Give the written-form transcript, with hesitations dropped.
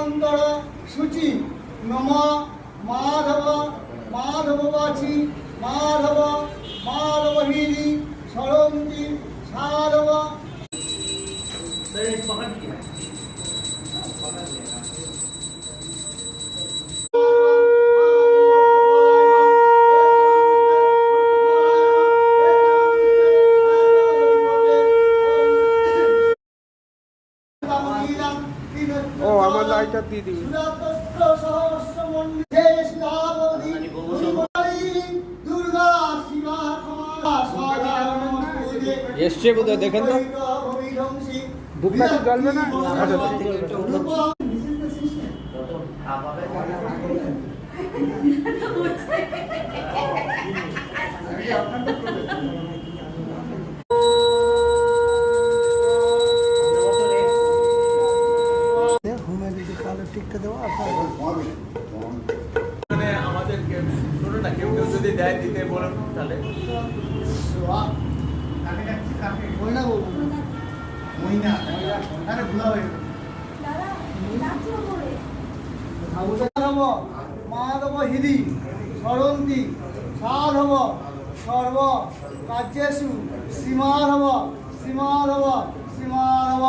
অন্তর শুচি নম মাধব মাধব বাছি মাধব মাধবহীনি সরন্তি সাধব। ও আমার লাইটার দিয়ে দিবি। এসছে বোধহয়, দেখেন তো বুকটা জ্বলবে না। টিকতে দেওয়া মানে আমাদের শুনুন না, কেউ কেউ যদি দেয় দিতে বলেন তাহলে মাধব হৃদি সরন্তি সাধব সর্ব কার্যেষু শ্রীমাধব শ্রীমাধব শ্রীমাধব।